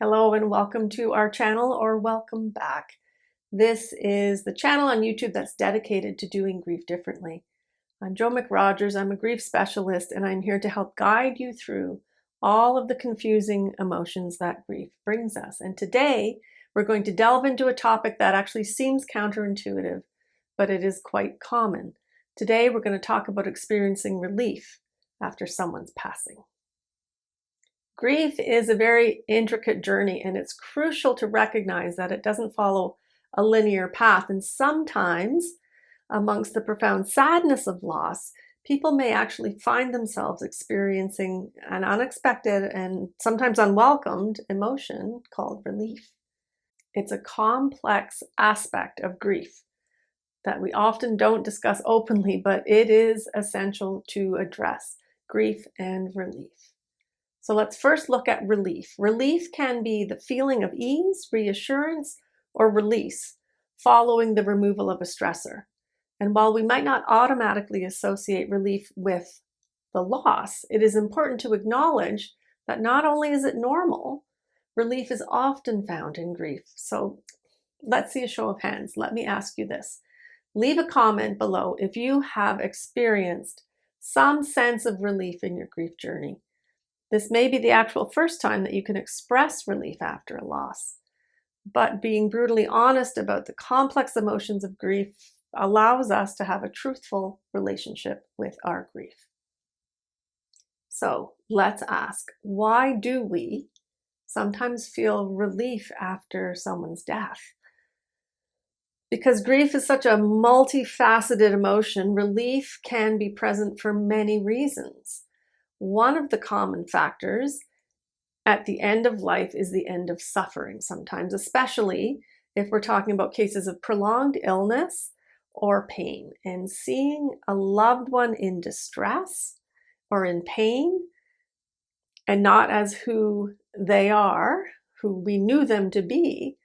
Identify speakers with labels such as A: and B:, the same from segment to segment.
A: Hello and welcome to our channel, or welcome back. This is the channel on YouTube that's dedicated to doing grief differently. I'm Jo McRogers, I'm a grief specialist, and I'm here to help guide you through all of the confusing emotions that grief brings us. And today we're going to delve into a topic that actually seems counterintuitive, but it is quite common. Today we're going to talk about experiencing relief after someone's passing. Grief is a very intricate journey, and it's crucial to recognize that it doesn't follow a linear path. And sometimes, amongst the profound sadness of loss, people may actually find themselves experiencing an unexpected and sometimes unwelcomed emotion called relief. It's a complex aspect of grief that we often don't discuss openly, but it is essential to address: grief and relief. So let's first look at relief. Relief can be the feeling of ease, reassurance, or release following the removal of a stressor. And while we might not automatically associate relief with the loss, it is important to acknowledge that not only is it normal, relief is often found in grief. So let's see a show of hands. Let me ask you this. Leave a comment below if you have experienced some sense of relief in your grief journey. This may be the actual first time that you can express relief after a loss, but being brutally honest about the complex emotions of grief allows us to have a truthful relationship with our grief. So let's ask, why do we sometimes feel relief after someone's death? Because grief is such a multifaceted emotion, relief can be present for many reasons. One of the common factors at the end of life is the end of suffering sometimes, especially if we're talking about cases of prolonged illness or pain. And seeing a loved one in distress or in pain and not as who they are, who we knew them to be,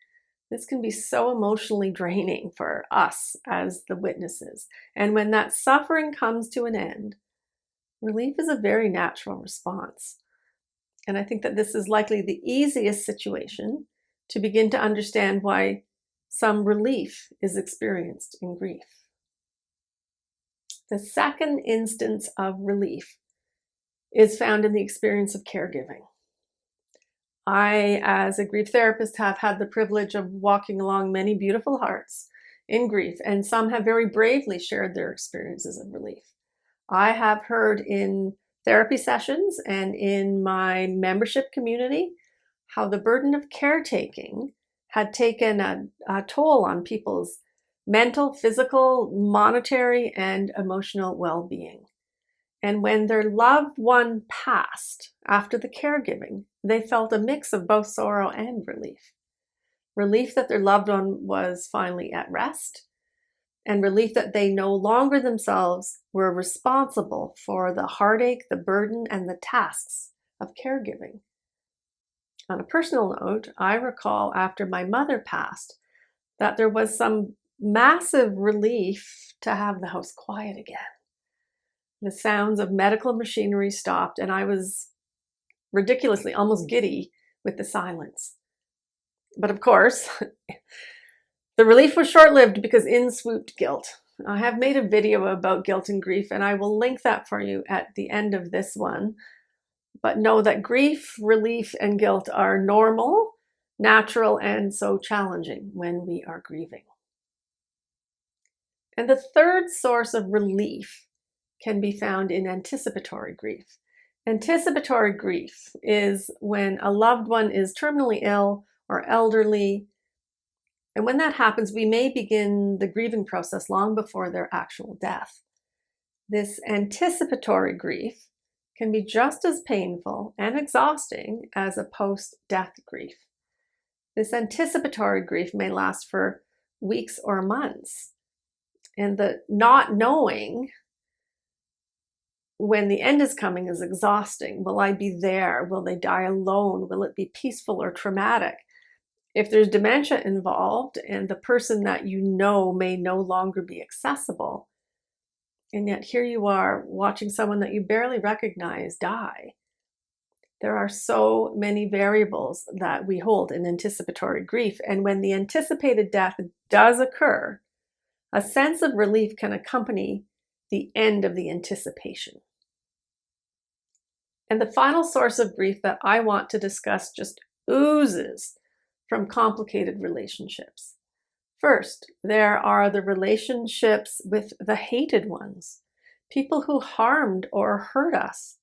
A: this can be so emotionally draining for us as the witnesses. And when that suffering comes to an end, relief is a very natural response. And I think that this is likely the easiest situation to begin to understand why some relief is experienced in grief. The second instance of relief is found in the experience of caregiving. I, as a grief therapist, have had the privilege of walking along many beautiful hearts in grief, and some have very bravely shared their experiences of relief. I have heard in therapy sessions and in my membership community how the burden of caretaking had taken a toll on people's mental, physical, monetary, and emotional well-being. And when their loved one passed after the caregiving, they felt a mix of both sorrow and relief. Relief that their loved one was finally at rest, and relief that they no longer themselves were responsible for the heartache, the burden, and the tasks of caregiving. On a personal note, I recall after my mother passed that there was some massive relief to have the house quiet again. The sounds of medical machinery stopped, and I was ridiculously almost giddy with the silence. But of course, the relief was short-lived because in swooped guilt. I have made a video about guilt and grief, and I will link that for you at the end of this one. But know that grief, relief, and guilt are normal, natural, and so challenging when we are grieving. And the third source of relief can be found in anticipatory grief. Anticipatory grief is when a loved one is terminally ill or elderly. And when that happens, we may begin the grieving process long before their actual death. This anticipatory grief can be just as painful and exhausting as a post-death grief. This anticipatory grief may last for weeks or months. And the not knowing when the end is coming is exhausting. Will I be there? Will they die alone? Will it be peaceful or traumatic? If there's dementia involved and the person that you know may no longer be accessible, and yet here you are watching someone that you barely recognize die, There are so many variables that we hold in anticipatory grief, and when the anticipated death does occur, a sense of relief can accompany the end of the anticipation. And the final source of grief that I want to discuss just oozes from complicated relationships. First, there are the relationships with the hated ones, people who harmed or hurt us.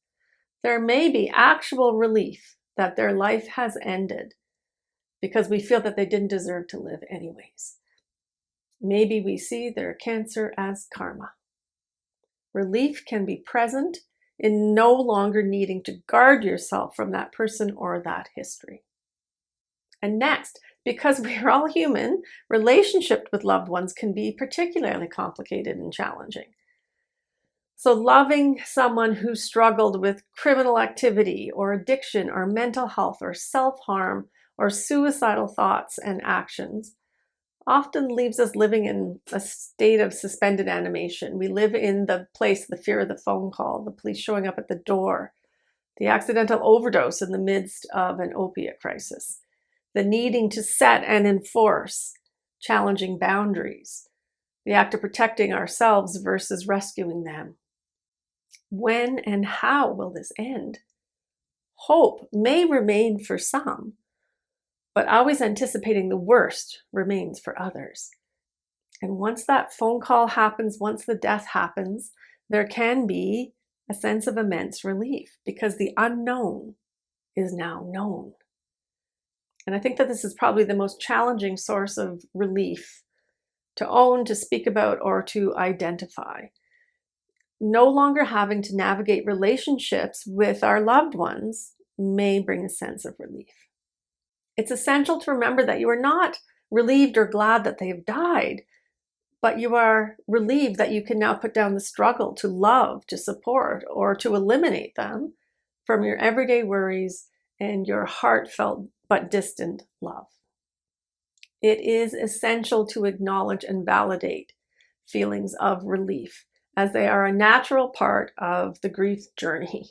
A: There may be actual relief that their life has ended because we feel that they didn't deserve to live anyways. Maybe we see their cancer as karma. Relief can be present in no longer needing to guard yourself from that person or that history. And next, because we are all human, relationships with loved ones can be particularly complicated and challenging. So loving someone who struggled with criminal activity or addiction or mental health or self-harm or suicidal thoughts and actions often leaves us living in a state of suspended animation. We live in the place, the fear of the phone call, the police showing up at the door, the accidental overdose in the midst of an opiate crisis, the needing to set and enforce challenging boundaries, the act of protecting ourselves versus rescuing them. When and how will this end? Hope may remain for some, but always anticipating the worst remains for others. And once that phone call happens, once the death happens, there can be a sense of immense relief because the unknown is now known. And I think that this is probably the most challenging source of relief to own, to speak about, or to identify. No longer having to navigate relationships with our loved ones may bring a sense of relief. It's essential to remember that you are not relieved or glad that they have died, but you are relieved that you can now put down the struggle to love, to support, or to eliminate them from your everyday worries and your heartfelt but distant love. It is essential to acknowledge and validate feelings of relief, as they are a natural part of the grief journey.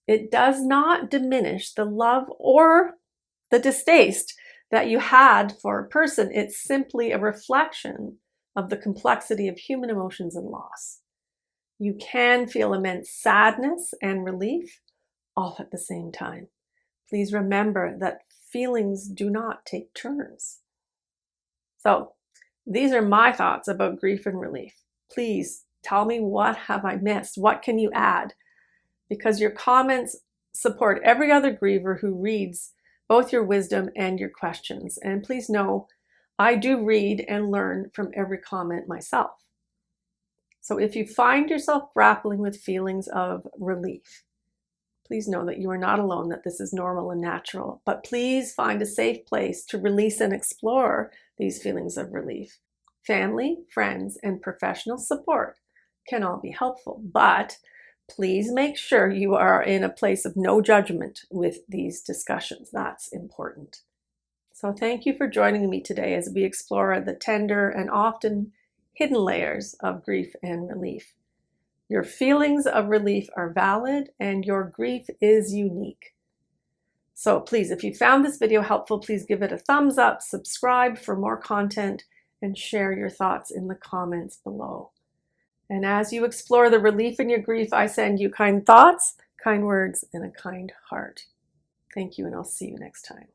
A: It does not diminish the love or the distaste that you had for a person. It's simply a reflection of the complexity of human emotions and loss. You can feel immense sadness and relief all at the same time. Please remember that feelings do not take turns. So these are my thoughts about grief and relief. Please tell me, what have I missed? What can you add? Because your comments support every other griever who reads both your wisdom and your questions. And please know, I do read and learn from every comment myself. So if you find yourself grappling with feelings of relief, please know that you are not alone, that this is normal and natural. But please find a safe place to release and explore these feelings of relief. Family, friends, and professional support can all be helpful, but please make sure you are in a place of no judgment with these discussions. That's important. So thank you for joining me today as we explore the tender and often hidden layers of grief and relief. Your feelings of relief are valid and your grief is unique. So please, if you found this video helpful, please give it a thumbs up, subscribe for more content, and share your thoughts in the comments below. And as you explore the relief in your grief, I send you kind thoughts, kind words, and a kind heart. Thank you, and I'll see you next time.